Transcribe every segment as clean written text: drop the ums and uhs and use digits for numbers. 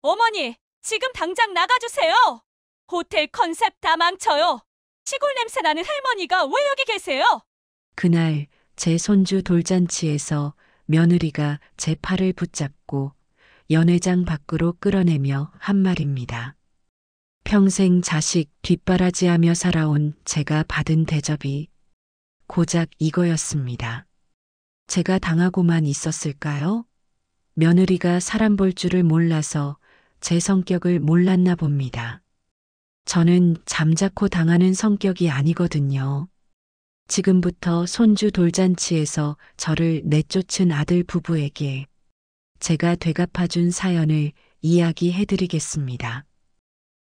어머니, 지금 당장 나가주세요. 호텔 컨셉 다 망쳐요. 시골 냄새 나는 할머니가 왜 여기 계세요? 그날 제 손주 돌잔치에서 며느리가 제 팔을 붙잡고 연회장 밖으로 끌어내며 한 말입니다. 평생 자식 뒷바라지하며 살아온 제가 받은 대접이 고작 이거였습니다. 제가 당하고만 있었을까요? 며느리가 사람 볼 줄을 몰라서 제 성격을 몰랐나 봅니다. 저는 잠자코 당하는 성격이 아니거든요. 지금부터 손주 돌잔치에서 저를 내쫓은 아들 부부에게 제가 되갚아준 사연을 이야기해드리겠습니다.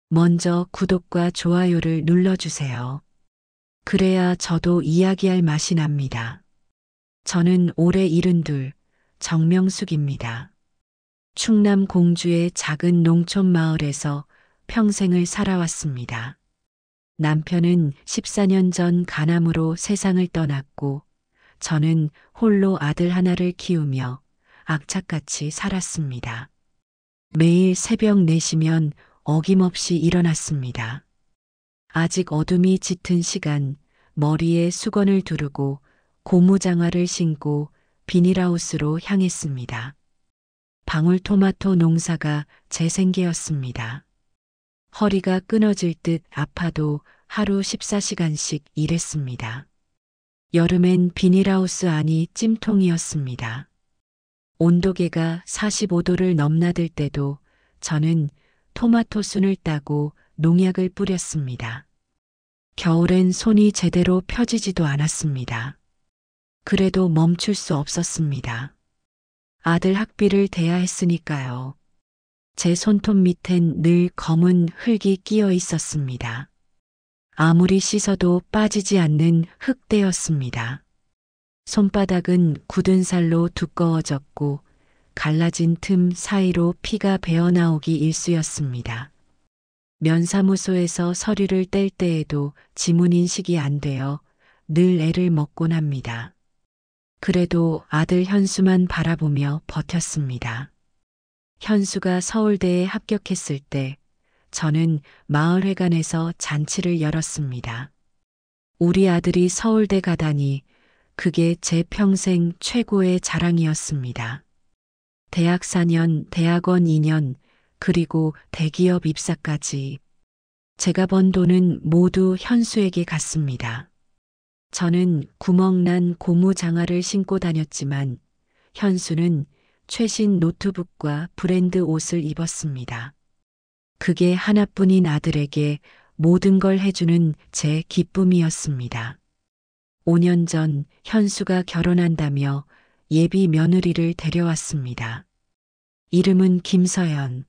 먼저 구독과 좋아요를 눌러주세요. 그래야 저도 이야기할 맛이 납니다. 저는 올해 72, 정명숙입니다. 충남 공주의 작은 농촌 마을에서 평생을 살아왔습니다. 남편은 14년 전 간암으로 세상을 떠났고 저는 홀로 아들 하나를 키우며 악착같이 살았습니다. 매일 새벽 4시면 어김없이 일어났습니다. 아직 어둠이 짙은 시간, 머리에 수건을 두르고 고무장화를 신고 비닐하우스로 향했습니다. 방울토마토 농사가 제 생계였습니다. 허리가 끊어질 듯 아파도 하루 14시간씩 일했습니다. 여름엔 비닐하우스 안이 찜통이었습니다. 온도계가 45도를 넘나들 때도 저는 토마토 순을 따고 농약을 뿌렸습니다. 겨울엔 손이 제대로 펴지지도 않았습니다. 그래도 멈출 수 없었습니다. 아들 학비를 대야 했으니까요. 제 손톱 밑엔 늘 검은 흙이 끼어 있었습니다. 아무리 씻어도 빠지지 않는 흙대였습니다. 손바닥은 굳은 살로 두꺼워졌고 갈라진 틈 사이로 피가 배어나오기 일쑤였습니다. 면사무소에서 서류를 뗄 때에도 지문 인식이 안 되어 늘 애를 먹곤 합니다. 그래도 아들 현수만 바라보며 버텼습니다. 현수가 서울대에 합격했을 때 저는 마을회관에서 잔치를 열었습니다. 우리 아들이 서울대 가다니 그게 제 평생 최고의 자랑이었습니다. 대학 4년, 대학원 2년, 그리고 대기업 입사까지 제가 번 돈은 모두 현수에게 갔습니다. 저는 구멍난 고무장화를 신고 다녔지만 현수는 최신 노트북과 브랜드 옷을 입었습니다. 그게 하나뿐인 아들에게 모든 걸 해주는 제 기쁨이었습니다. 5년 전 현수가 결혼한다며 예비 며느리를 데려왔습니다. 이름은 김서연.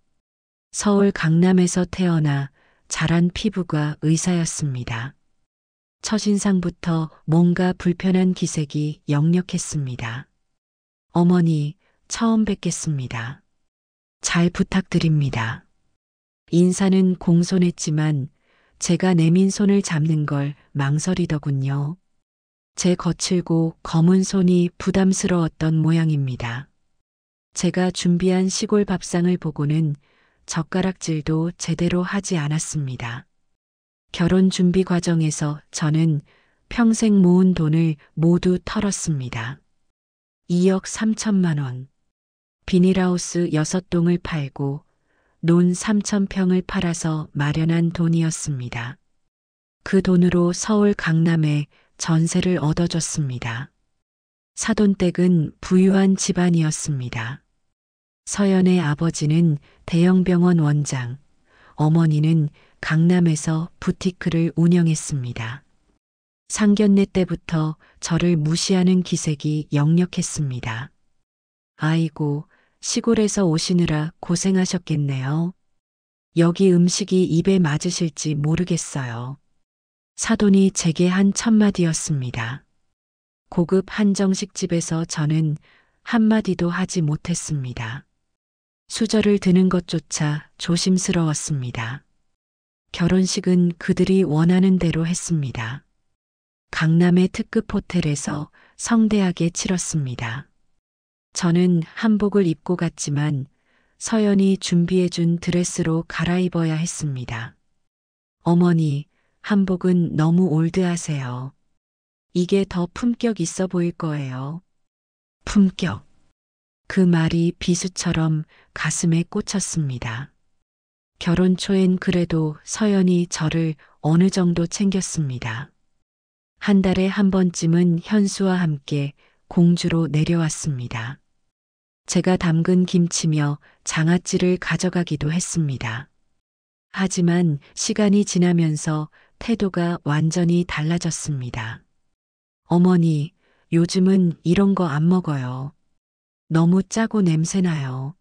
서울 강남에서 태어나 자란 피부가 의사였습니다. 첫인상부터 뭔가 불편한 기색이 역력했습니다. 어머니, 처음 뵙겠습니다. 잘 부탁드립니다. 인사는 공손했지만 제가 내민 손을 잡는 걸 망설이더군요. 제 거칠고 검은 손이 부담스러웠던 모양입니다. 제가 준비한 시골 밥상을 보고는 젓가락질도 제대로 하지 않았습니다. 결혼 준비 과정에서 저는 평생 모은 돈을 모두 털었습니다. 2억 3천만 원. 비닐하우스 6동을 팔고 논 3,000평을 팔아서 마련한 돈이었습니다. 그 돈으로 서울 강남에 전세를 얻어줬습니다. 사돈댁은 부유한 집안이었습니다. 서연의 아버지는 대형병원 원장, 어머니는 강남에서 부티크를 운영했습니다. 상견례 때부터 저를 무시하는 기색이 역력했습니다. 아이고, 시골에서 오시느라 고생하셨겠네요. 여기 음식이 입에 맞으실지 모르겠어요. 사돈이 제게 한 첫마디였습니다. 고급 한정식 집에서 저는 한마디도 하지 못했습니다. 수저를 드는 것조차 조심스러웠습니다. 결혼식은 그들이 원하는 대로 했습니다. 강남의 특급 호텔에서 성대하게 치렀습니다. 저는 한복을 입고 갔지만 서연이 준비해준 드레스로 갈아입어야 했습니다. 어머니, 한복은 너무 올드하세요. 이게 더 품격 있어 보일 거예요. 품격. 그 말이 비수처럼 가슴에 꽂혔습니다. 결혼 초엔 그래도 서연이 저를 어느 정도 챙겼습니다. 한 달에 한 번쯤은 현수와 함께 공주로 내려왔습니다. 제가 담근 김치며 장아찌를 가져가기도 했습니다. 하지만 시간이 지나면서 태도가 완전히 달라졌습니다. 어머니, 요즘은 이런 거 안 먹어요. 너무 짜고 냄새나요.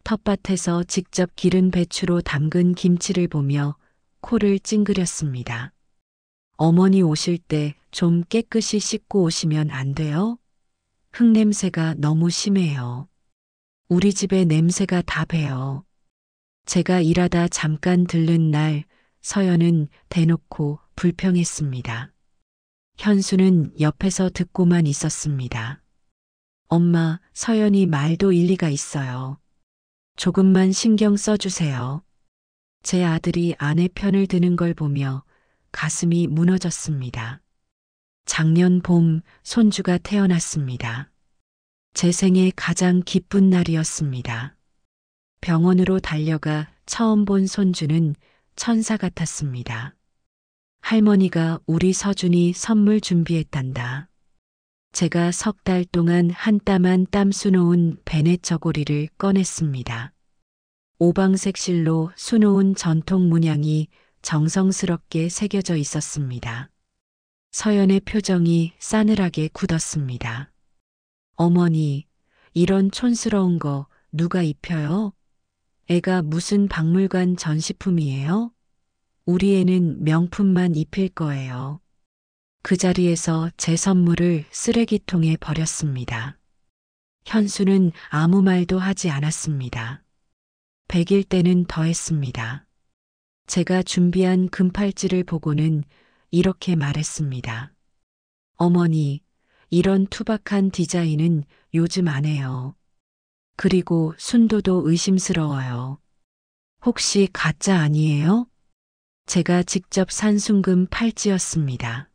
텃밭에서 직접 기른 배추로 담근 김치를 보며 코를 찡그렸습니다. 어머니 오실 때 좀 깨끗이 씻고 오시면 안 돼요? 흙냄새가 너무 심해요. 우리 집에 냄새가 다 배요. 제가 일하다 잠깐 들른 날 서연은 대놓고 불평했습니다. 현수는 옆에서 듣고만 있었습니다. 엄마, 서연이 말도 일리가 있어요. 조금만 신경 써주세요. 제 아들이 아내 편을 드는 걸 보며 가슴이 무너졌습니다. 작년 봄 손주가 태어났습니다. 제 생애 가장 기쁜 날이었습니다. 병원으로 달려가 처음 본 손주는 천사 같았습니다. 할머니가 우리 서준이 선물 준비했단다. 제가 석 달 동안 한 땀 한 땀 수놓은 베넷 저고리를 꺼냈습니다. 오방색 실로 수놓은 전통 문양이 정성스럽게 새겨져 있었습니다. 서연의 표정이 싸늘하게 굳었습니다. 어머니, 이런 촌스러운 거 누가 입혀요? 애가 무슨 박물관 전시품이에요? 우리 애는 명품만 입힐 거예요. 그 자리에서 제 선물을 쓰레기통에 버렸습니다. 현수는 아무 말도 하지 않았습니다. 100일 때는 더 했습니다. 제가 준비한 금팔찌를 보고는 이렇게 말했습니다. 어머니, 이런 투박한 디자인은 요즘 안 해요. 그리고 순도도 의심스러워요. 혹시 가짜 아니에요? 제가 직접 산 순금 팔찌였습니다.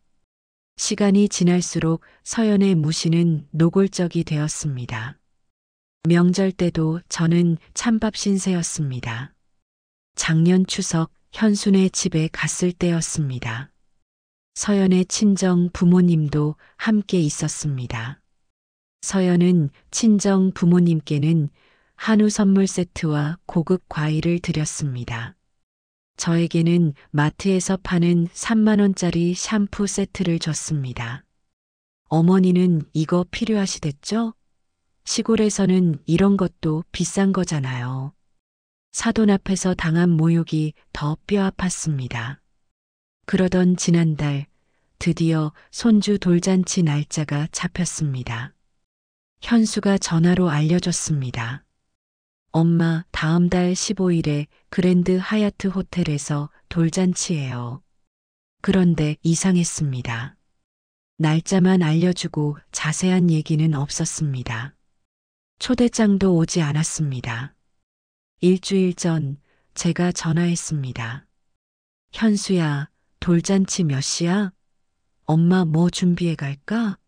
시간이 지날수록 서연의 무시는 노골적이 되었습니다. 명절 때도 저는 찬밥 신세였습니다. 작년 추석 현순의 집에 갔을 때였습니다. 서연의 친정 부모님도 함께 있었습니다. 서연은 친정 부모님께는 한우 선물 세트와 고급 과일을 드렸습니다. 저에게는 마트에서 파는 3만 원짜리 샴푸 세트를 줬습니다. 어머니는 이거 필요하시댔죠? 시골에서는 이런 것도 비싼 거잖아요. 사돈 앞에서 당한 모욕이 더 뼈 아팠습니다. 그러던 지난달 드디어 손주 돌잔치 날짜가 잡혔습니다. 현수가 전화로 알려줬습니다. 엄마, 다음 달 15일에 그랜드 하얏트 호텔에서 돌잔치예요. 그런데 이상했습니다. 날짜만 알려주고 자세한 얘기는 없었습니다. 초대장도 오지 않았습니다. 일주일 전 제가 전화했습니다. 현수야, 돌잔치 몇 시야? 엄마 뭐 준비해 갈까?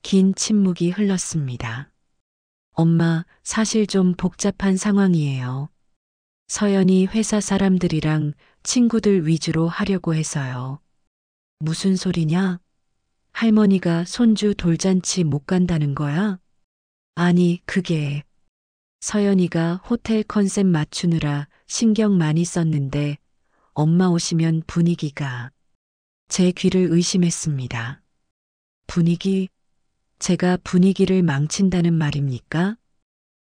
긴 침묵이 흘렀습니다. 엄마, 사실 좀 복잡한 상황이에요. 서연이 회사 사람들이랑 친구들 위주로 하려고 해서요. 무슨 소리냐? 할머니가 손주 돌잔치 못 간다는 거야? 아니, 그게 서연이가 호텔 컨셉 맞추느라 신경 많이 썼는데 엄마 오시면 분위기가 제 귀를 의심했습니다. 분위기? 제가 분위기를 망친다는 말입니까?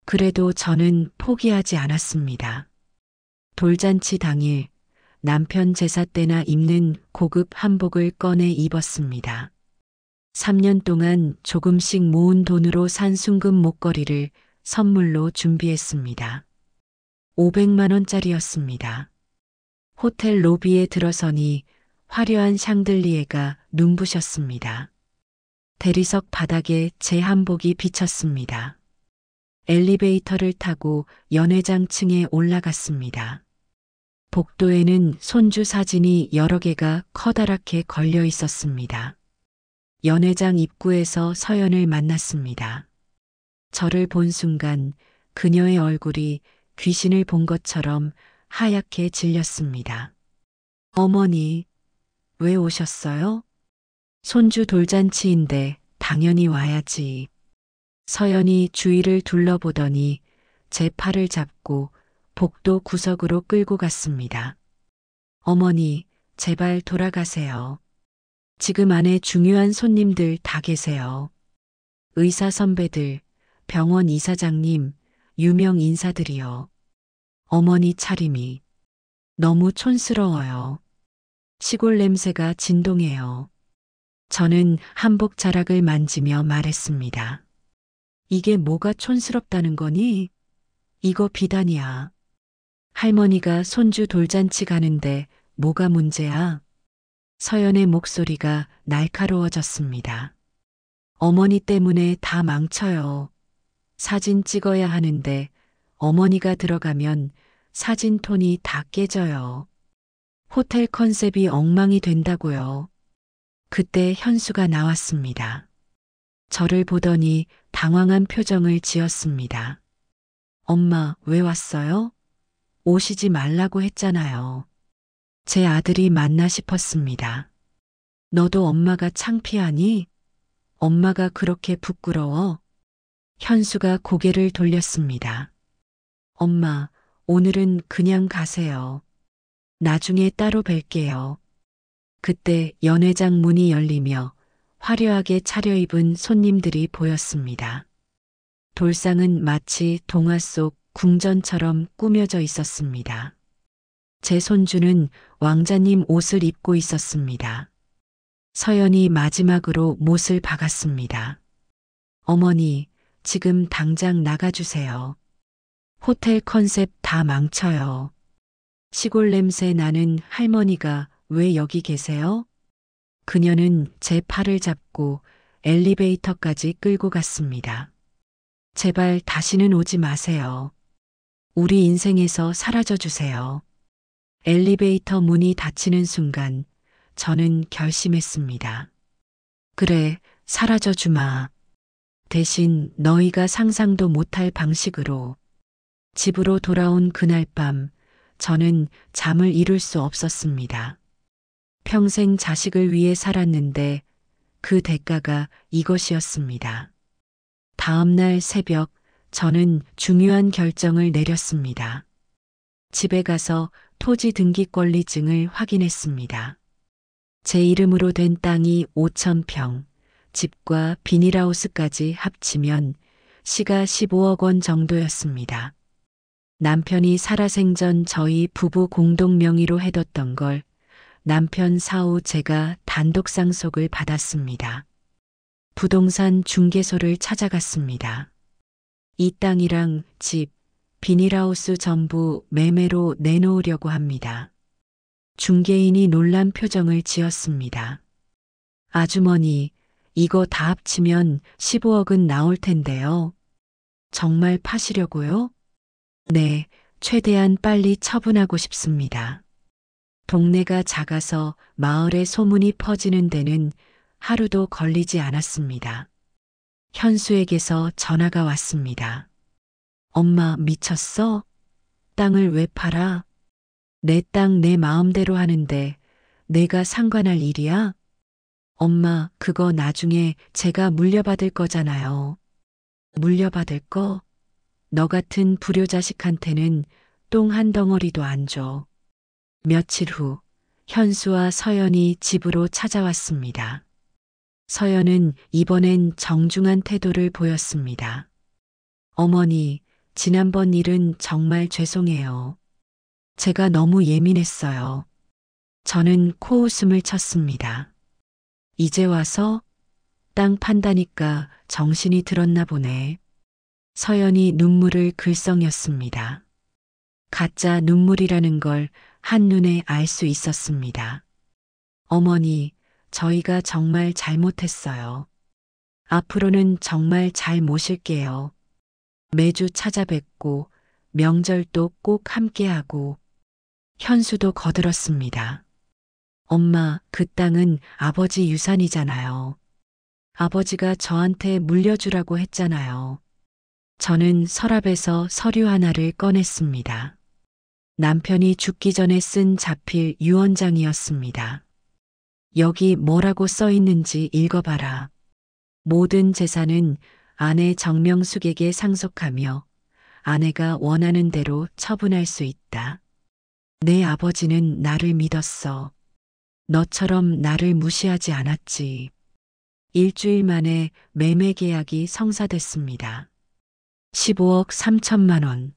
그래도 저는 포기하지 않았습니다. 돌잔치 당일 남편 제사 때나 입는 고급 한복을 꺼내 입었습니다. 3년 동안 조금씩 모은 돈으로 산 순금 목걸이를 선물로 준비했습니다. 500만 원짜리였습니다. 호텔 로비에 들어서니 화려한 샹들리에가 눈부셨습니다. 대리석 바닥에 제 한복이 비쳤습니다. 엘리베이터를 타고 연회장 층에 올라갔습니다. 복도에는 손주 사진이 여러 개가 커다랗게 걸려 있었습니다. 연회장 입구에서 서연을 만났습니다. 저를 본 순간 그녀의 얼굴이 귀신을 본 것처럼 하얗게 질렸습니다. 어머니, 왜 오셨어요? 손주 돌잔치인데 당연히 와야지. 서연이 주위를 둘러보더니 제 팔을 잡고 복도 구석으로 끌고 갔습니다. 어머니, 제발 돌아가세요. 지금 안에 중요한 손님들 다 계세요. 의사 선배들, 병원 이사장님, 유명 인사들이요. 어머니 차림이 너무 촌스러워요. 시골 냄새가 진동해요. 저는 한복 자락을 만지며 말했습니다. 이게 뭐가 촌스럽다는 거니? 이거 비단이야. 할머니가 손주 돌잔치 가는데 뭐가 문제야? 서연의 목소리가 날카로워졌습니다. 어머니 때문에 다 망쳐요. 사진 찍어야 하는데 어머니가 들어가면 사진톤이 다 깨져요. 호텔 컨셉이 엉망이 된다고요. 그때 현수가 나왔습니다. 저를 보더니 당황한 표정을 지었습니다. 엄마, 왜 왔어요? 오시지 말라고 했잖아요. 제 아들이 맞나 싶었습니다. 너도 엄마가 창피하니? 엄마가 그렇게 부끄러워? 현수가 고개를 돌렸습니다. 엄마, 오늘은 그냥 가세요. 나중에 따로 뵐게요. 그때 연회장 문이 열리며 화려하게 차려입은 손님들이 보였습니다. 돌상은 마치 동화 속 궁전처럼 꾸며져 있었습니다. 제 손주는 왕자님 옷을 입고 있었습니다. 서연이 마지막으로 못을 박았습니다. 어머니, 지금 당장 나가주세요. 호텔 컨셉 다 망쳐요. 시골 냄새 나는 할머니가 왜 여기 계세요? 그녀는 제 팔을 잡고 엘리베이터까지 끌고 갔습니다. 제발 다시는 오지 마세요. 우리 인생에서 사라져 주세요. 엘리베이터 문이 닫히는 순간 저는 결심했습니다. 그래, 사라져 주마. 대신 너희가 상상도 못할 방식으로. 집으로 돌아온 그날 밤 저는 잠을 이룰 수 없었습니다. 평생 자식을 위해 살았는데 그 대가가 이것이었습니다. 다음 날 새벽 저는 중요한 결정을 내렸습니다. 집에 가서 토지 등기권리증을 확인했습니다. 제 이름으로 된 땅이 5,000평, 집과 비닐하우스까지 합치면 시가 15억 원 정도였습니다. 남편이 살아생전 저희 부부 공동 명의로 해뒀던 걸 남편 사후 제가 단독 상속을 받았습니다. 부동산 중개소를 찾아갔습니다. 이 땅이랑 집, 비닐하우스 전부 매매로 내놓으려고 합니다. 중개인이 놀란 표정을 지었습니다. 아주머니, 이거 다 합치면 15억은 나올 텐데요. 정말 파시려고요? 네, 최대한 빨리 처분하고 싶습니다. 동네가 작아서 마을에 소문이 퍼지는 데는 하루도 걸리지 않았습니다. 현수에게서 전화가 왔습니다. 엄마 미쳤어? 땅을 왜 팔아? 내 땅 내 마음대로 하는데 내가 상관할 일이야? 엄마, 그거 나중에 제가 물려받을 거잖아요. 물려받을 거? 너 같은 불효자식한테는 똥 한 덩어리도 안 줘. 며칠 후 현수와 서연이 집으로 찾아왔습니다. 서연은 이번엔 정중한 태도를 보였습니다. 어머니, 지난번 일은 정말 죄송해요. 제가 너무 예민했어요. 저는 코웃음을 쳤습니다. 이제 와서 땅 판다니까 정신이 들었나 보네. 서연이 눈물을 글썽였습니다. 가짜 눈물이라는 걸 한눈에 알 수 있었습니다. 어머니, 저희가 정말 잘못했어요. 앞으로는 정말 잘 모실게요. 매주 찾아뵙고 명절도 꼭 함께하고 현수도 거들었습니다. 엄마, 그 땅은 아버지 유산이잖아요. 아버지가 저한테 물려주라고 했잖아요. 저는 서랍에서 서류 하나를 꺼냈습니다. 남편이 죽기 전에 쓴 자필 유언장이었습니다. 여기 뭐라고 써 있는지 읽어봐라. 모든 재산은 아내 정명숙에게 상속하며 아내가 원하는 대로 처분할 수 있다. 내 아버지는 나를 믿었어. 너처럼 나를 무시하지 않았지. 일주일 만에 매매 계약이 성사됐습니다. 15억 3천만 원.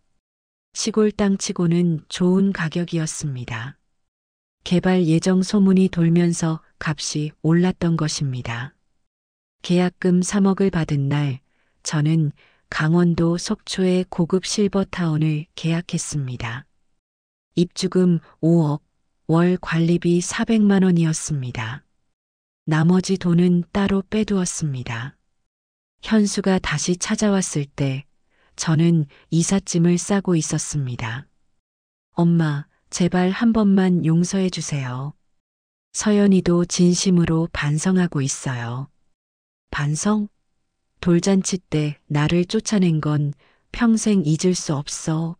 시골 땅치고는 좋은 가격이었습니다. 개발 예정 소문이 돌면서 값이 올랐던 것입니다. 계약금 3억을 받은 날, 저는 강원도 속초의 고급 실버타운을 계약했습니다. 입주금 5억, 월 관리비 400만 원이었습니다. 나머지 돈은 따로 빼두었습니다. 현수가 다시 찾아왔을 때 저는 이삿짐을 싸고 있었습니다. 엄마, 제발 한 번만 용서해 주세요. 서연이도 진심으로 반성하고 있어요. 반성? 돌잔치 때 나를 쫓아낸 건 평생 잊을 수 없어.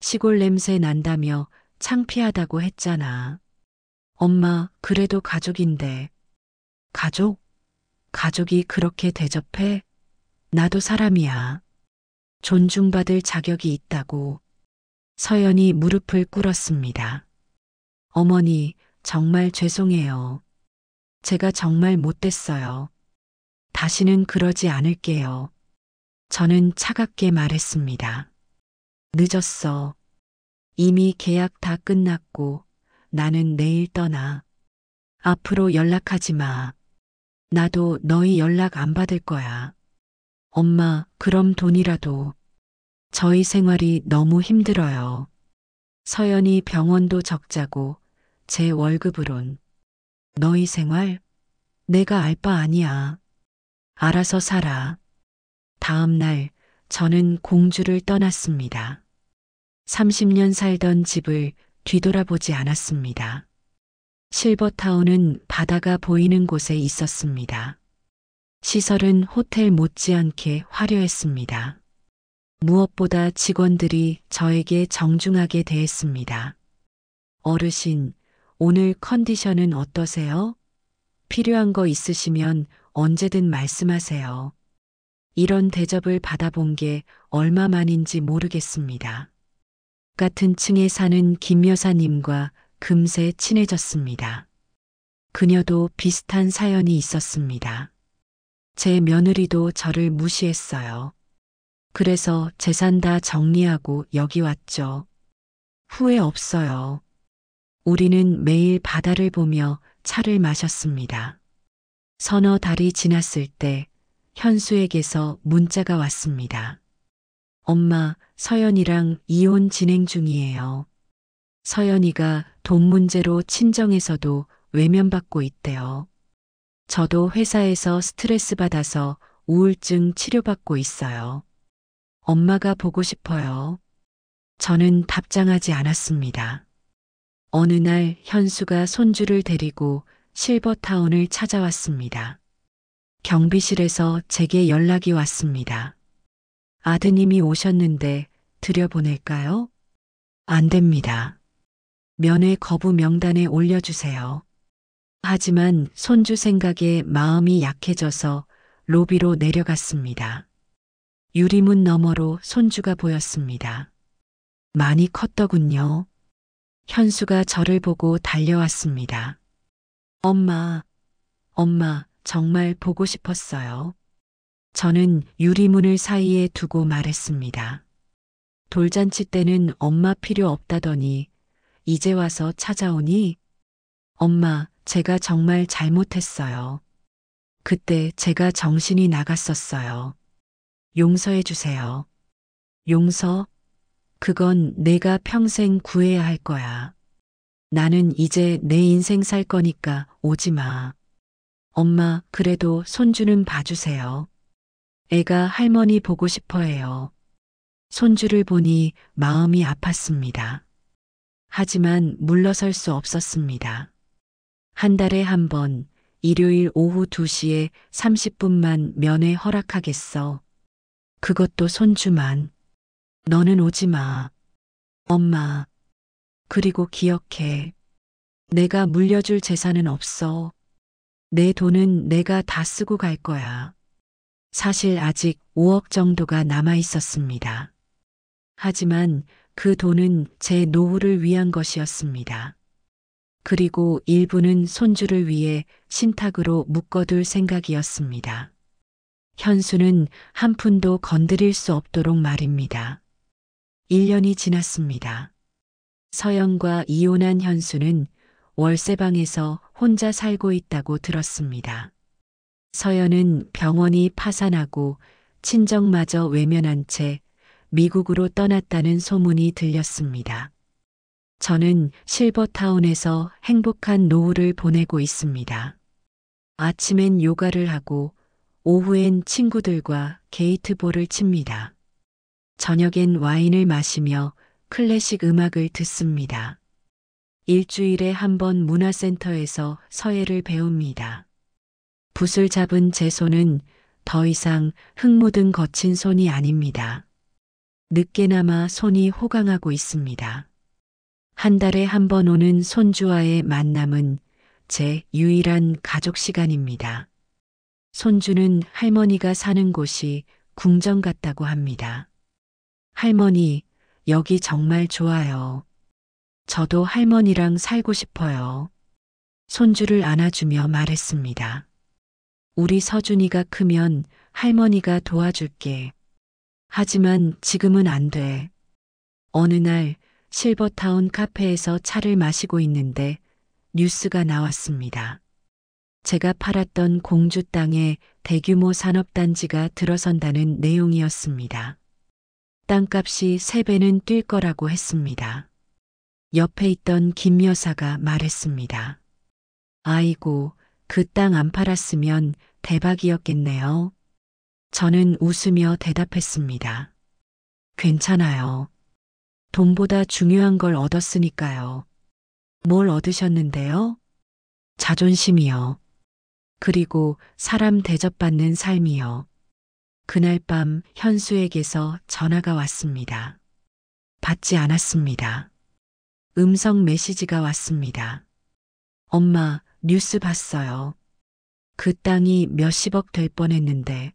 시골 냄새 난다며 창피하다고 했잖아. 엄마, 그래도 가족인데. 가족? 가족이 그렇게 대접해? 나도 사람이야. 존중받을 자격이 있다고. 서연이 무릎을 꿇었습니다. 어머니, 정말 죄송해요. 제가 정말 못됐어요. 다시는 그러지 않을게요. 저는 차갑게 말했습니다. 늦었어. 이미 계약 다 끝났고 나는 내일 떠나. 앞으로 연락하지 마. 나도 너희 연락 안 받을 거야. 엄마, 그럼 돈이라도. 저희 생활이 너무 힘들어요. 서연이 병원도 적자고 제 월급으론. 너희 생활? 내가 알 바 아니야. 알아서 살아. 다음 날 저는 공주를 떠났습니다. 30년 살던 집을 뒤돌아보지 않았습니다. 실버타운은 바다가 보이는 곳에 있었습니다. 시설은 호텔 못지않게 화려했습니다. 무엇보다 직원들이 저에게 정중하게 대했습니다. 어르신, 오늘 컨디션은 어떠세요? 필요한 거 있으시면 언제든 말씀하세요. 이런 대접을 받아본 게 얼마만인지 모르겠습니다. 같은 층에 사는 김 여사님과 금세 친해졌습니다. 그녀도 비슷한 사연이 있었습니다. 제 며느리도 저를 무시했어요. 그래서 재산 다 정리하고 여기 왔죠. 후회 없어요. 우리는 매일 바다를 보며 차를 마셨습니다. 서너 달이 지났을 때 현수에게서 문자가 왔습니다. 엄마, 서연이랑 이혼 진행 중이에요. 서연이가 돈 문제로 친정에서도 외면받고 있대요. 저도 회사에서 스트레스 받아서 우울증 치료받고 있어요. 엄마가 보고 싶어요. 저는 답장하지 않았습니다. 어느 날 현수가 손주를 데리고 실버타운을 찾아왔습니다. 경비실에서 제게 연락이 왔습니다. 아드님이 오셨는데 들여보낼까요? 안 됩니다. 면회 거부 명단에 올려주세요. 하지만 손주 생각에 마음이 약해져서 로비로 내려갔습니다. 유리문 너머로 손주가 보였습니다. 많이 컸더군요. 현수가 저를 보고 달려왔습니다. 엄마, 정말 보고 싶었어요. 저는 유리문을 사이에 두고 말했습니다. 돌잔치 때는 엄마 필요 없다더니 이제 와서 찾아오니? 엄마, 제가 정말 잘못했어요. 그때 제가 정신이 나갔었어요. 용서해 주세요. 용서? 그건 내가 평생 구해야 할 거야. 나는 이제 내 인생 살 거니까 오지 마. 엄마, 그래도 손주는 봐주세요. 애가 할머니 보고 싶어 해요. 손주를 보니 마음이 아팠습니다. 하지만 물러설 수 없었습니다. 한 달에 한 번, 일요일 오후 2시에 30분만 면회 허락하겠어. 그것도 손주만. 너는 오지 마. 엄마. 그리고 기억해. 내가 물려줄 재산은 없어. 내 돈은 내가 다 쓰고 갈 거야. 사실 아직 5억 정도가 남아 있었습니다. 하지만 그 돈은 제 노후를 위한 것이었습니다. 그리고 일부는 손주를 위해 신탁으로 묶어둘 생각이었습니다. 현수는 한 푼도 건드릴 수 없도록 말입니다. 1년이 지났습니다. 서연과 이혼한 현수는 월세방에서 혼자 살고 있다고 들었습니다. 서연은 병원이 파산하고 친정마저 외면한 채 미국으로 떠났다는 소문이 들렸습니다. 저는 실버타운에서 행복한 노후를 보내고 있습니다. 아침엔 요가를 하고 오후엔 친구들과 게이트볼을 칩니다. 저녁엔 와인을 마시며 클래식 음악을 듣습니다. 일주일에 한 번 문화센터에서 서예를 배웁니다. 붓을 잡은 제 손은 더 이상 흙 묻은 거친 손이 아닙니다. 늦게나마 손이 호강하고 있습니다. 한 달에 한 번 오는 손주와의 만남은 제 유일한 가족 시간입니다. 손주는 할머니가 사는 곳이 궁전 같다고 합니다. 할머니, 여기 정말 좋아요. 저도 할머니랑 살고 싶어요. 손주를 안아주며 말했습니다. 우리 서준이가 크면 할머니가 도와줄게. 하지만 지금은 안 돼. 어느 날 실버타운 카페에서 차를 마시고 있는데 뉴스가 나왔습니다. 제가 팔았던 공주 땅에 대규모 산업단지가 들어선다는 내용이었습니다. 땅값이 3배는 뛸 거라고 했습니다. 옆에 있던 김 여사가 말했습니다. 아이고, 그 땅 안 팔았으면 대박이었겠네요. 저는 웃으며 대답했습니다. 괜찮아요. 돈보다 중요한 걸 얻었으니까요. 뭘 얻으셨는데요? 자존심이요. 그리고 사람 대접받는 삶이요. 그날 밤 현수에게서 전화가 왔습니다. 받지 않았습니다. 음성 메시지가 왔습니다. 엄마, 뉴스 봤어요. 그 땅이 몇십억 될 뻔했는데.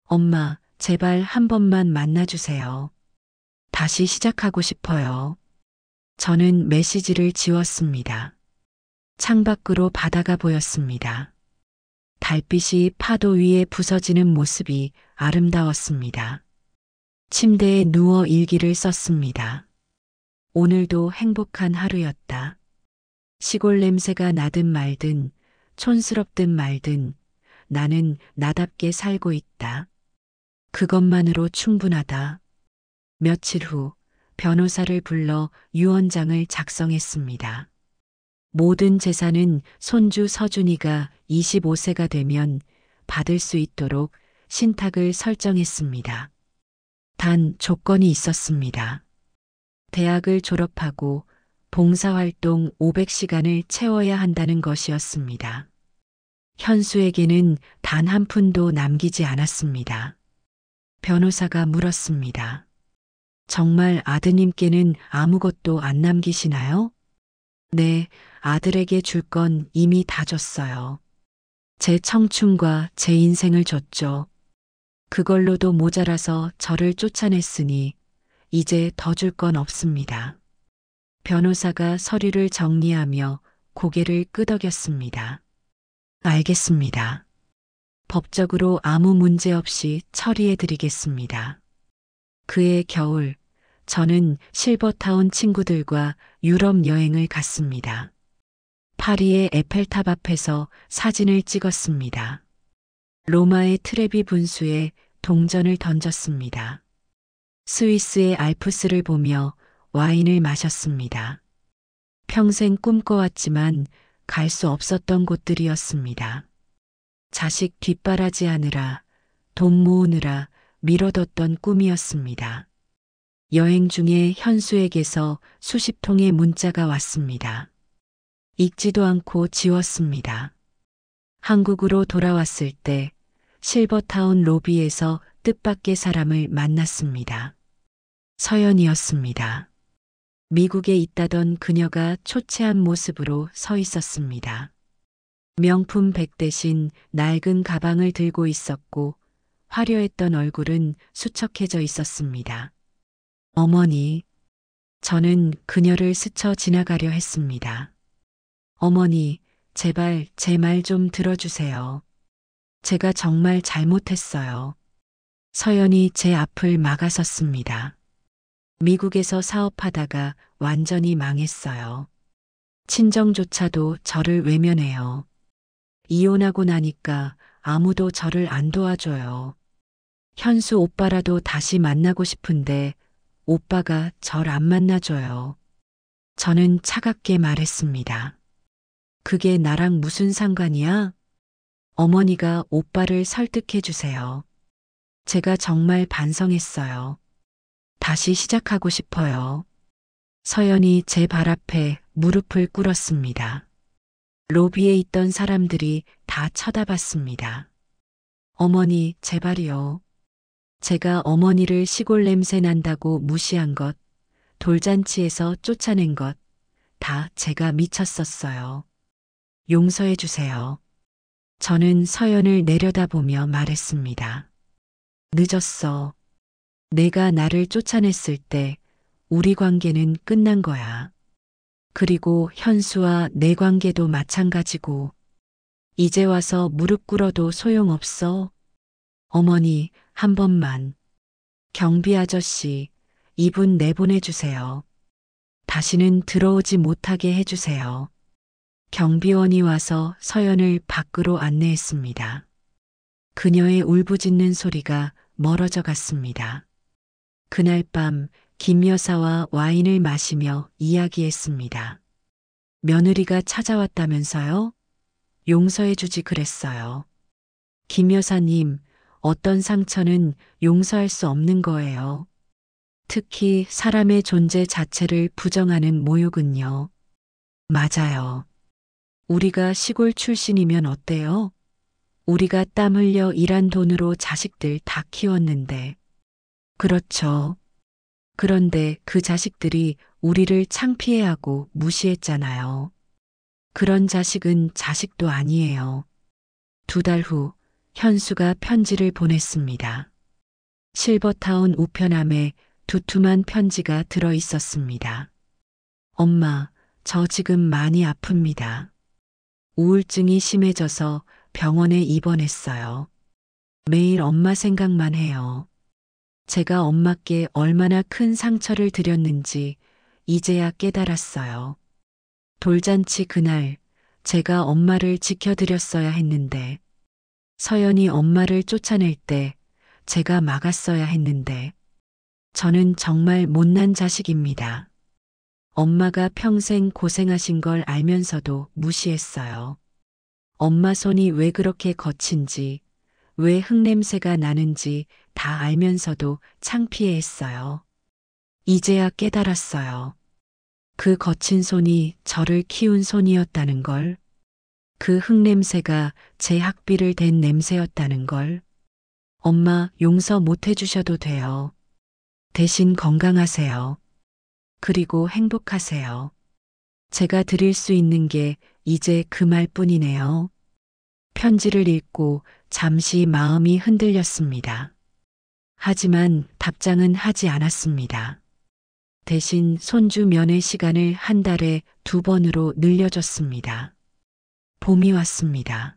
엄마, 제발 한 번만 만나주세요. 다시 시작하고 싶어요. 저는 메시지를 지웠습니다. 창밖으로 바다가 보였습니다. 달빛이 파도 위에 부서지는 모습이 아름다웠습니다. 침대에 누워 일기를 썼습니다. 오늘도 행복한 하루였다. 시골 냄새가 나든 말든, 촌스럽든 말든, 나는 나답게 살고 있다. 그것만으로 충분하다. 며칠 후 변호사를 불러 유언장을 작성했습니다. 모든 재산은 손주 서준이가 25세가 되면 받을 수 있도록 신탁을 설정했습니다. 단 조건이 있었습니다. 대학을 졸업하고 봉사활동 500시간을 채워야 한다는 것이었습니다. 현수에게는 단 한 푼도 남기지 않았습니다. 변호사가 물었습니다. 정말 아드님께는 아무것도 안 남기시나요? 네, 아들에게 줄 건 이미 다 줬어요. 제 청춘과 제 인생을 줬죠. 그걸로도 모자라서 저를 쫓아냈으니 이제 더 줄 건 없습니다. 변호사가 서류를 정리하며 고개를 끄덕였습니다. 알겠습니다. 법적으로 아무 문제 없이 처리해 드리겠습니다. 그해 겨울, 저는 실버타운 친구들과 유럽 여행을 갔습니다. 파리의 에펠탑 앞에서 사진을 찍었습니다. 로마의 트레비 분수에 동전을 던졌습니다. 스위스의 알프스를 보며 와인을 마셨습니다. 평생 꿈꿔왔지만 갈 수 없었던 곳들이었습니다. 자식 뒷바라지하느라, 돈 모으느라 미뤄뒀던 꿈이었습니다. 여행 중에 현수에게서 수십 통의 문자가 왔습니다. 읽지도 않고 지웠습니다. 한국으로 돌아왔을 때 실버타운 로비에서 뜻밖의 사람을 만났습니다. 서연이었습니다. 미국에 있다던 그녀가 초췌한 모습으로 서 있었습니다. 명품 백 대신 낡은 가방을 들고 있었고 화려했던 얼굴은 수척해져 있었습니다. 어머니, 저는 그녀를 스쳐 지나가려 했습니다. 어머니, 제발 제 말 좀 들어주세요. 제가 정말 잘못했어요. 서연이 제 앞을 막아섰습니다. 미국에서 사업하다가 완전히 망했어요. 친정조차도 저를 외면해요. 이혼하고 나니까 아무도 저를 안 도와줘요. 현수 오빠라도 다시 만나고 싶은데 오빠가 절 안 만나줘요. 저는 차갑게 말했습니다. 그게 나랑 무슨 상관이야? 어머니가 오빠를 설득해 주세요. 제가 정말 반성했어요. 다시 시작하고 싶어요. 서연이 제 발 앞에 무릎을 꿇었습니다. 로비에 있던 사람들이 다 쳐다봤습니다. 어머니, 제발이요. 제가 어머니를 시골 냄새 난다고 무시한 것, 돌잔치에서 쫓아낸 것, 다 제가 미쳤었어요. 용서해 주세요. 저는 서연을 내려다보며 말했습니다. 늦었어. 내가 나를 쫓아냈을 때 우리 관계는 끝난 거야. 그리고 현수와 내 관계도 마찬가지고 이제 와서 무릎 꿇어도 소용없어. 어머니, 한 번만. 경비 아저씨, 이분 내보내주세요. 다시는 들어오지 못하게 해주세요. 경비원이 와서 서연을 밖으로 안내했습니다. 그녀의 울부짖는 소리가 멀어져 갔습니다. 그날 밤 김 여사와 와인을 마시며 이야기했습니다. 며느리가 찾아왔다면서요? 용서해 주지 그랬어요. 김 여사님, 어떤 상처는 용서할 수 없는 거예요. 특히 사람의 존재 자체를 부정하는 모욕은요. 맞아요. 우리가 시골 출신이면 어때요? 우리가 땀 흘려 일한 돈으로 자식들 다 키웠는데. 그렇죠. 그런데 그 자식들이 우리를 창피해하고 무시했잖아요. 그런 자식은 자식도 아니에요. 2달 후 현수가 편지를 보냈습니다. 실버타운 우편함에 두툼한 편지가 들어 있었습니다. 엄마, 저 지금 많이 아픕니다. 우울증이 심해져서 병원에 입원했어요. 매일 엄마 생각만 해요. 제가 엄마께 얼마나 큰 상처를 드렸는지 이제야 깨달았어요. 돌잔치 그날 제가 엄마를 지켜드렸어야 했는데, 서연이 엄마를 쫓아낼 때 제가 막았어야 했는데, 저는 정말 못난 자식입니다. 엄마가 평생 고생하신 걸 알면서도 무시했어요. 엄마 손이 왜 그렇게 거친지, 왜 흙냄새가 나는지 다 알면서도 창피해했어요. 이제야 깨달았어요. 그 거친 손이 저를 키운 손이었다는 걸, 그 흙냄새가 제 학비를 댄 냄새였다는 걸. 엄마 용서 못 해주셔도 돼요. 대신 건강하세요. 그리고 행복하세요. 제가 드릴 수 있는 게 이제 그 말뿐이네요. 편지를 읽고 잠시 마음이 흔들렸습니다. 하지만 답장은 하지 않았습니다. 대신 손주 면회 시간을 한 달에 2번으로 늘려줬습니다. 봄이 왔습니다.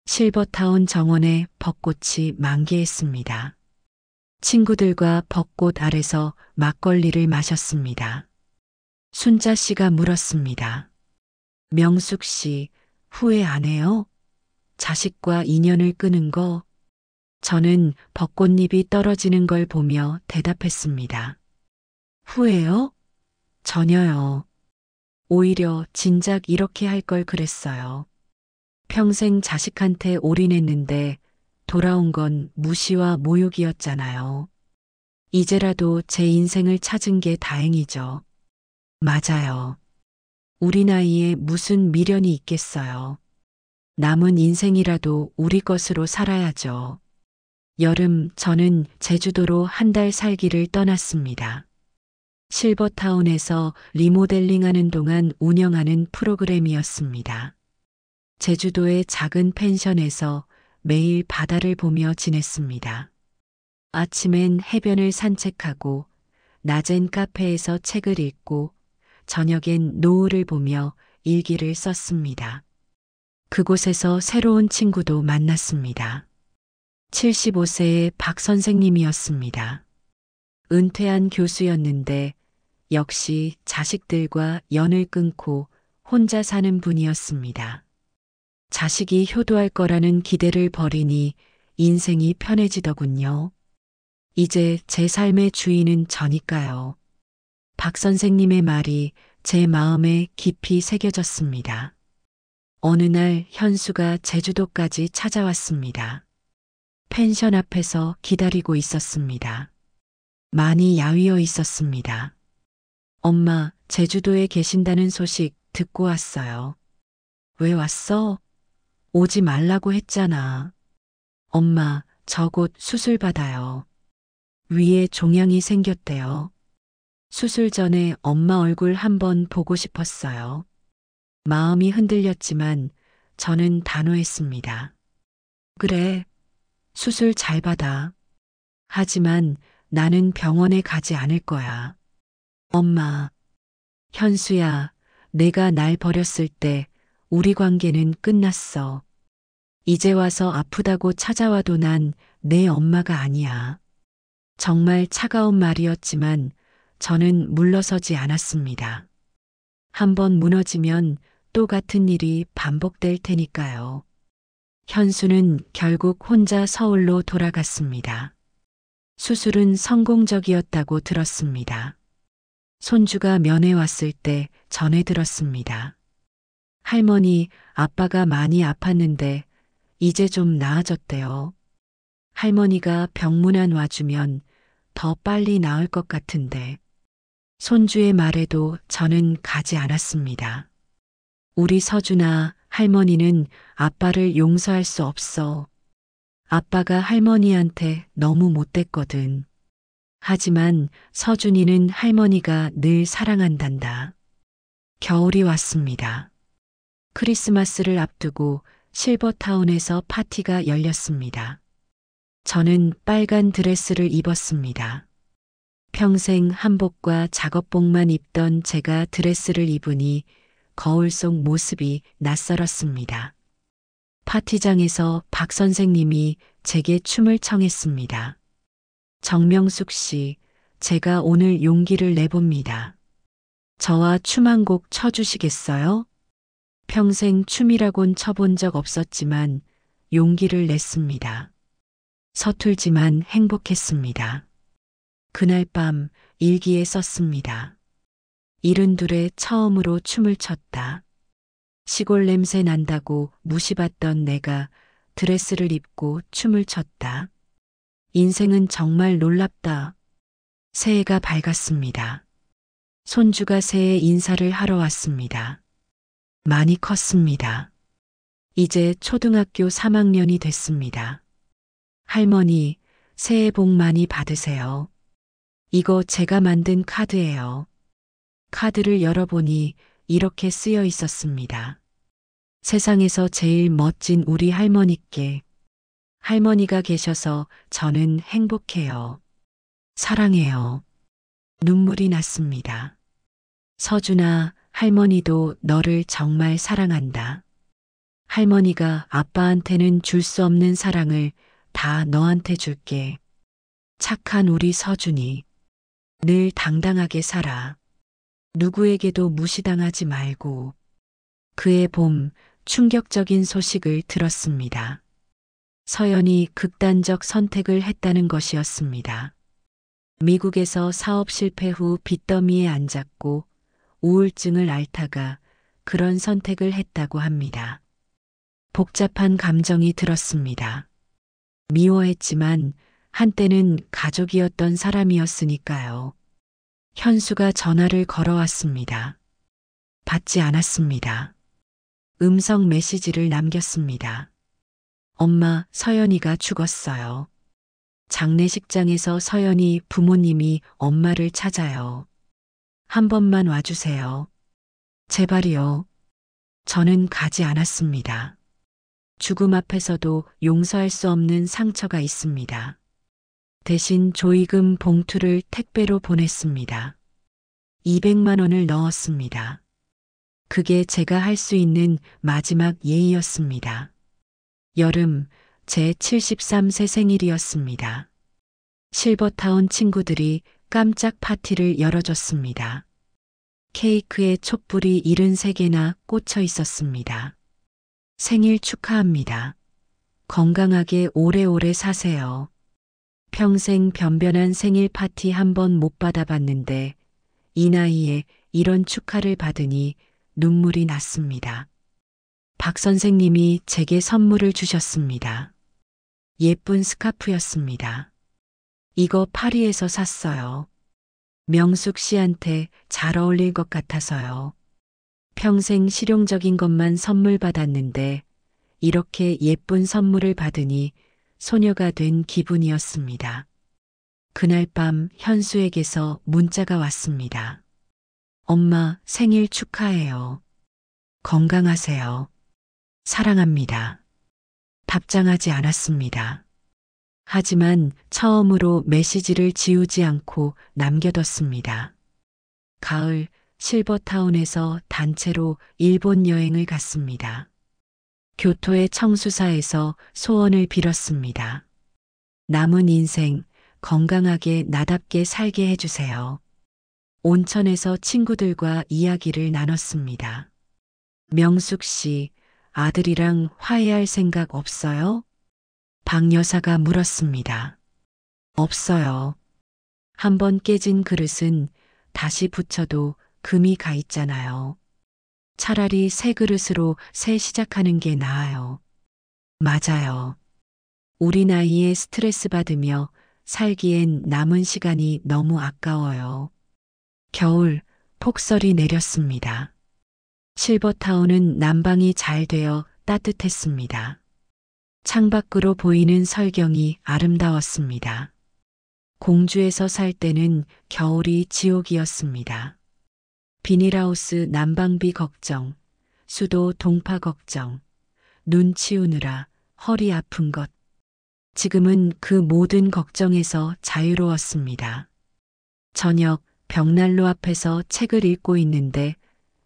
실버타운 정원에 벚꽃이 만개했습니다. 친구들과 벚꽃 아래서 막걸리를 마셨습니다. 순자 씨가 물었습니다. 명숙 씨, 후회 안 해요? 자식과 인연을 끄는 거? 저는 벚꽃잎이 떨어지는 걸 보며 대답했습니다. 후회요? 전혀요. 오히려 진작 이렇게 할 걸 그랬어요. 평생 자식한테 올인했는데 돌아온 건 무시와 모욕이었잖아요. 이제라도 제 인생을 찾은 게 다행이죠. 맞아요. 우리 나이에 무슨 미련이 있겠어요. 남은 인생이라도 우리 것으로 살아야죠. 여름 저는 제주도로 한 달 살기를 떠났습니다. 실버타운에서 리모델링하는 동안 운영하는 프로그램이었습니다. 제주도의 작은 펜션에서 매일 바다를 보며 지냈습니다. 아침엔 해변을 산책하고 낮엔 카페에서 책을 읽고 저녁엔 노을을 보며 일기를 썼습니다. 그곳에서 새로운 친구도 만났습니다. 75세의 박 선생님이었습니다. 은퇴한 교수였는데 역시 자식들과 연을 끊고 혼자 사는 분이었습니다. 자식이 효도할 거라는 기대를 버리니 인생이 편해지더군요. 이제 제 삶의 주인은 저니까요. 박 선생님의 말이 제 마음에 깊이 새겨졌습니다. 어느 날 현수가 제주도까지 찾아왔습니다. 펜션 앞에서 기다리고 있었습니다. 많이 야위어 있었습니다. 엄마, 제주도에 계신다는 소식 듣고 왔어요. 왜 왔어? 오지 말라고 했잖아. 엄마, 저 곧 수술 받아요. 위에 종양이 생겼대요. 수술 전에 엄마 얼굴 한번 보고 싶었어요. 마음이 흔들렸지만 저는 단호했습니다. 그래, 수술 잘 받아. 하지만 나는 병원에 가지 않을 거야. 엄마, 현수야, 내가 날 버렸을 때 우리 관계는 끝났어. 이제 와서 아프다고 찾아와도 난 내 엄마가 아니야. 정말 차가운 말이었지만 저는 물러서지 않았습니다. 한번 무너지면 또 같은 일이 반복될 테니까요. 현수는 결국 혼자 서울로 돌아갔습니다. 수술은 성공적이었다고 들었습니다. 손주가 면회 왔을 때 전해 들었습니다. 할머니, 아빠가 많이 아팠는데 이제 좀 나아졌대요. 할머니가 병문안 와주면 더 빨리 나을 것 같은데. 손주의 말에도 저는 가지 않았습니다. 우리 서준아, 할머니는 아빠를 용서할 수 없어. 아빠가 할머니한테 너무 못됐거든. 하지만 서준이는 할머니가 늘 사랑한단다. 겨울이 왔습니다. 크리스마스를 앞두고 실버타운에서 파티가 열렸습니다. 저는 빨간 드레스를 입었습니다. 평생 한복과 작업복만 입던 제가 드레스를 입으니 거울 속 모습이 낯설었습니다. 파티장에서 박 선생님이 제게 춤을 청했습니다. 정명숙 씨, 제가 오늘 용기를 내봅니다. 저와 춤 한 곡 춰주시겠어요? 평생 춤이라곤 춰본 적 없었지만 용기를 냈습니다. 서툴지만 행복했습니다. 그날 밤 일기에 썼습니다. 72에 처음으로 춤을 췄다. 시골 냄새 난다고 무시받던 내가 드레스를 입고 춤을 췄다. 인생은 정말 놀랍다. 새해가 밝았습니다. 손주가 새해 인사를 하러 왔습니다. 많이 컸습니다. 이제 초등학교 3학년이 됐습니다. 할머니, 새해 복 많이 받으세요. 이거 제가 만든 카드예요. 카드를 열어보니 이렇게 쓰여 있었습니다. 세상에서 제일 멋진 우리 할머니께. 할머니가 계셔서 저는 행복해요. 사랑해요. 눈물이 났습니다. 서준아, 할머니도 너를 정말 사랑한다. 할머니가 아빠한테는 줄 수 없는 사랑을 다 너한테 줄게. 착한 우리 서준이. 늘 당당하게 살아. 누구에게도 무시당하지 말고. 그해 봄 충격적인 소식을 들었습니다. 서연이 극단적 선택을 했다는 것이었습니다. 미국에서 사업 실패 후 빚더미에 앉았고 우울증을 앓다가 그런 선택을 했다고 합니다. 복잡한 감정이 들었습니다. 미워했지만 한때는 가족이었던 사람이었으니까요. 현수가 전화를 걸어왔습니다. 받지 않았습니다. 음성 메시지를 남겼습니다. 엄마, 서연이가 죽었어요. 장례식장에서 서연이 부모님이 엄마를 찾아요. 한 번만 와주세요. 제발이요. 저는 가지 않았습니다. 죽음 앞에서도 용서할 수 없는 상처가 있습니다. 대신 조의금 봉투를 택배로 보냈습니다. 200만 원을 넣었습니다. 그게 제가 할 수 있는 마지막 예의였습니다. 여름, 제 73세 생일이었습니다. 실버타운 친구들이 깜짝 파티를 열어줬습니다. 케이크에 촛불이 73개나 꽂혀 있었습니다. 생일 축하합니다. 건강하게 오래오래 사세요. 평생 변변한 생일 파티 한 번 못 받아봤는데 이 나이에 이런 축하를 받으니 눈물이 났습니다. 박 선생님이 제게 선물을 주셨습니다. 예쁜 스카프였습니다. 이거 파리에서 샀어요. 명숙 씨한테 잘 어울릴 것 같아서요. 평생 실용적인 것만 선물 받았는데 이렇게 예쁜 선물을 받으니 소녀가 된 기분이었습니다. 그날 밤 현수에게서 문자가 왔습니다. 엄마 생일 축하해요. 건강하세요. 사랑합니다. 답장하지 않았습니다. 하지만 처음으로 메시지를 지우지 않고 남겨뒀습니다. 가을 실버타운에서 단체로 일본 여행을 갔습니다. 교토의 청수사에서 소원을 빌었습니다. 남은 인생 건강하게 나답게 살게 해주세요. 온천에서 친구들과 이야기를 나눴습니다. 명숙 씨, 아들이랑 화해할 생각 없어요? 박 여사가 물었습니다. 없어요. 한번 깨진 그릇은 다시 붙여도 금이 가 있잖아요. 차라리 새 그릇으로 새 시작하는 게 나아요. 맞아요. 우리 나이에 스트레스 받으며 살기엔 남은 시간이 너무 아까워요. 겨울 폭설이 내렸습니다. 실버타운은 난방이 잘 되어 따뜻했습니다. 창밖으로 보이는 설경이 아름다웠습니다. 공주에서 살 때는 겨울이 지옥이었습니다. 비닐하우스 난방비 걱정, 수도 동파 걱정, 눈 치우느라 허리 아픈 것. 지금은 그 모든 걱정에서 자유로웠습니다. 저녁 벽난로 앞에서 책을 읽고 있는데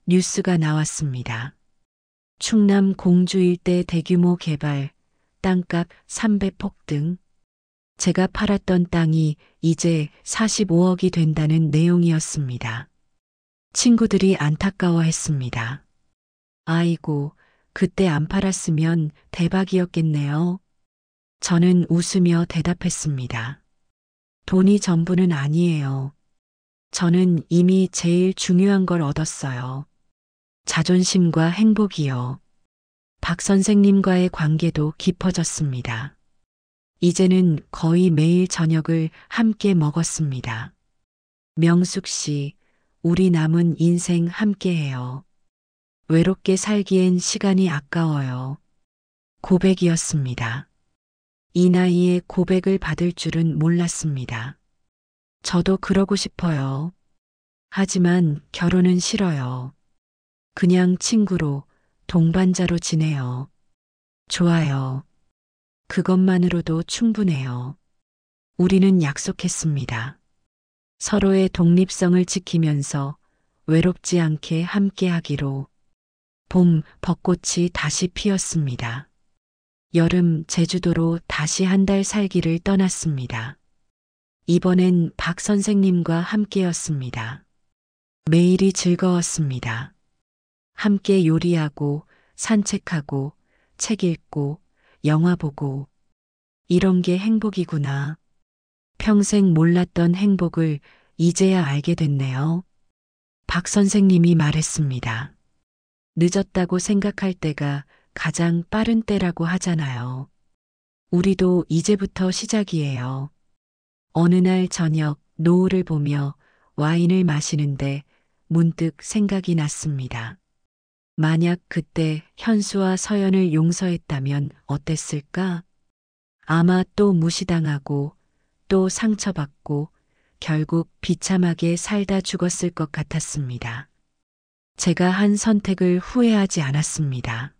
뉴스가 나왔습니다. 충남 공주 일대 대규모 개발, 땅값 3배 폭등. 제가 팔았던 땅이 이제 45억이 된다는 내용이었습니다. 친구들이 안타까워했습니다. 아이고, 그때 안 팔았으면 대박이었겠네요. 저는 웃으며 대답했습니다. 돈이 전부는 아니에요. 저는 이미 제일 중요한 걸 얻었어요. 자존심과 행복이요. 박 선생님과의 관계도 깊어졌습니다. 이제는 거의 매일 저녁을 함께 먹었습니다. 명숙 씨, 우리 남은 인생 함께해요. 외롭게 살기엔 시간이 아까워요. 고백이었습니다. 이 나이에 고백을 받을 줄은 몰랐습니다. 저도 그러고 싶어요. 하지만 결혼은 싫어요. 그냥 친구로, 동반자로 지내요. 좋아요. 그것만으로도 충분해요. 우리는 약속했습니다. 서로의 독립성을 지키면서 외롭지 않게 함께하기로. 봄 벚꽃이 다시 피었습니다. 여름 제주도로 다시 한 달 살기를 떠났습니다. 이번엔 박 선생님과 함께였습니다. 매일이 즐거웠습니다. 함께 요리하고 산책하고 책 읽고 영화 보고 이런 게 행복이구나. 평생 몰랐던 행복을 이제야 알게 됐네요. 박 선생님이 말했습니다. 늦었다고 생각할 때가 가장 빠른 때라고 하잖아요. 우리도 이제부터 시작이에요. 어느 날 저녁 노을을 보며 와인을 마시는데 문득 생각이 났습니다. 만약 그때 현수와 서연을 용서했다면 어땠을까? 아마 또 무시당하고 또 상처받고 결국 비참하게 살다 죽었을 것 같았습니다. 제가 한 선택을 후회하지 않았습니다.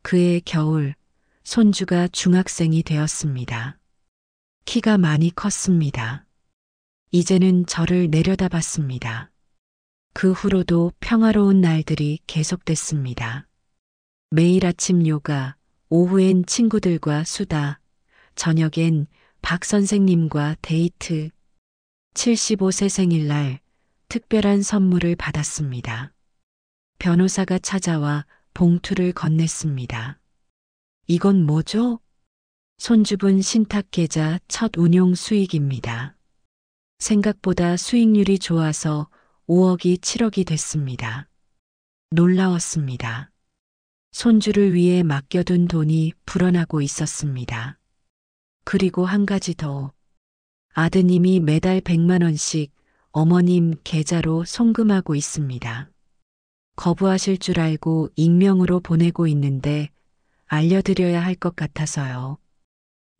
그해 겨울 손주가 중학생이 되었습니다. 키가 많이 컸습니다. 이제는 저를 내려다봤습니다. 그 후로도 평화로운 날들이 계속됐습니다. 매일 아침 요가, 오후엔 친구들과 수다, 저녁엔 박 선생님과 데이트, 75세 생일날 특별한 선물을 받았습니다. 변호사가 찾아와 봉투를 건넸습니다. 이건 뭐죠? 손주분 신탁계좌 첫 운용 수익입니다. 생각보다 수익률이 좋아서 5억이 7억이 됐습니다. 놀라웠습니다. 손주를 위해 맡겨둔 돈이 불어나고 있었습니다. 그리고 한 가지 더. 아드님이 매달 100만 원씩 어머님 계좌로 송금하고 있습니다. 거부하실 줄 알고 익명으로 보내고 있는데 알려드려야 할 것 같아서요.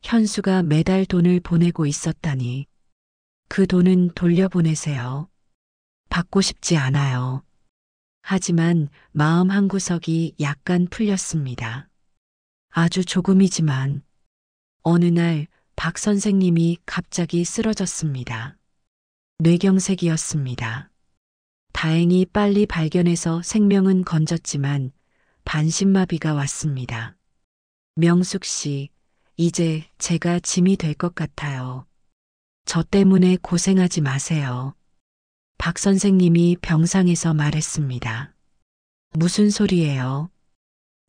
현수가 매달 돈을 보내고 있었다니. 그 돈은 돌려보내세요. 받고 싶지 않아요. 하지만 마음 한구석이 약간 풀렸습니다. 아주 조금이지만 어느 날 박 선생님이 갑자기 쓰러졌습니다. 뇌경색이었습니다. 다행히 빨리 발견해서 생명은 건졌지만 반신마비가 왔습니다. 명숙 씨, 이제 제가 짐이 될 것 같아요. 저 때문에 고생하지 마세요. 박 선생님이 병상에서 말했습니다. 무슨 소리예요?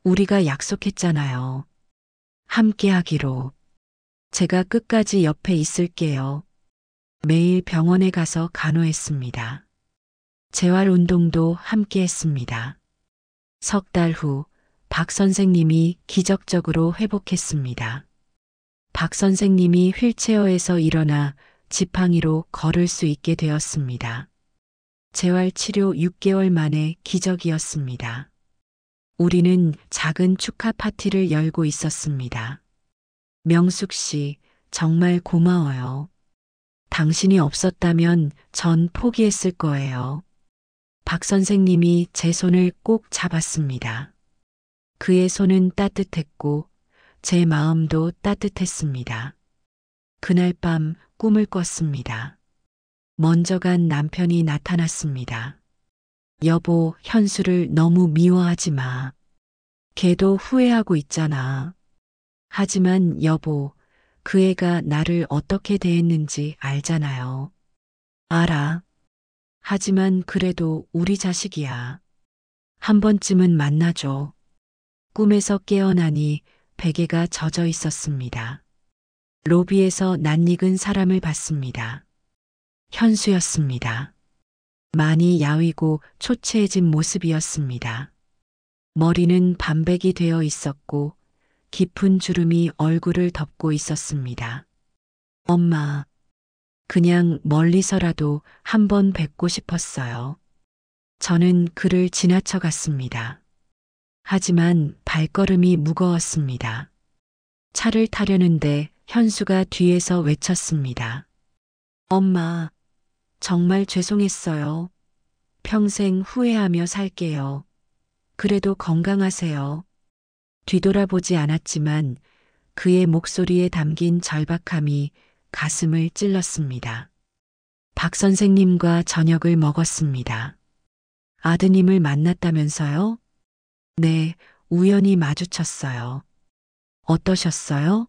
우리가 약속했잖아요. 함께 하기로. 제가 끝까지 옆에 있을게요. 매일 병원에 가서 간호했습니다. 재활 운동도 함께 했습니다. 석 달 후 박 선생님이 기적적으로 회복했습니다. 박 선생님이 휠체어에서 일어나 지팡이로 걸을 수 있게 되었습니다. 재활 치료 6개월 만에 기적이었습니다. 우리는 작은 축하 파티를 열고 있었습니다. 명숙 씨, 정말 고마워요. 당신이 없었다면 전 포기했을 거예요. 박 선생님이 제 손을 꼭 잡았습니다. 그의 손은 따뜻했고 제 마음도 따뜻했습니다. 그날 밤 꿈을 꿨습니다. 먼저 간 남편이 나타났습니다. 여보, 현수를 너무 미워하지 마. 걔도 후회하고 있잖아. 하지만 여보, 그 애가 나를 어떻게 대했는지 알잖아요. 알아. 하지만 그래도 우리 자식이야. 한 번쯤은 만나줘. 꿈에서 깨어나니 베개가 젖어 있었습니다. 로비에서 낯익은 사람을 봤습니다. 현수였습니다. 많이 야위고 초췌해진 모습이었습니다. 머리는 반백이 되어 있었고 깊은 주름이 얼굴을 덮고 있었습니다. 엄마, 그냥 멀리서라도 한번 뵙고 싶었어요. 저는 그를 지나쳐 갔습니다. 하지만 발걸음이 무거웠습니다. 차를 타려는데 현수가 뒤에서 외쳤습니다. 엄마, 정말 죄송했어요. 평생 후회하며 살게요. 그래도 건강하세요. 뒤돌아보지 않았지만 그의 목소리에 담긴 절박함이 가슴을 찔렀습니다. 박 선생님과 저녁을 먹었습니다. 아드님을 만났다면서요? 네, 우연히 마주쳤어요. 어떠셨어요?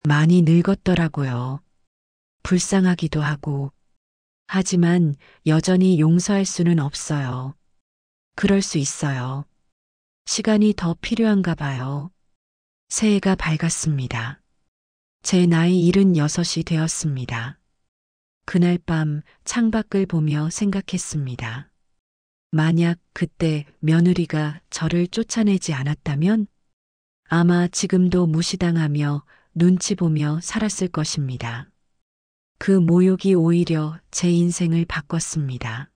많이 늙었더라고요. 불쌍하기도 하고. 하지만 여전히 용서할 수는 없어요. 그럴 수 있어요. 시간이 더 필요한가 봐요. 새해가 밝았습니다. 제 나이 76이 되었습니다. 그날 밤 창밖을 보며 생각했습니다. 만약 그때 며느리가 저를 쫓아내지 않았다면 아마 지금도 무시당하며 눈치 보며 살았을 것입니다. 그 모욕이 오히려 제 인생을 바꿨습니다.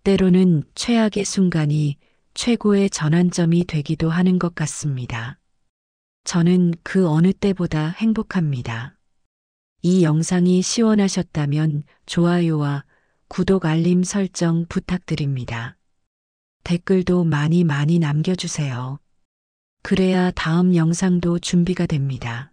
때로는 최악의 순간이 최고의 전환점이 되기도 하는 것 같습니다. 저는 그 어느 때보다 행복합니다. 이 영상이 시원하셨다면 좋아요와 구독 알림 설정 부탁드립니다. 댓글도 많이 남겨주세요. 그래야 다음 영상도 준비가 됩니다.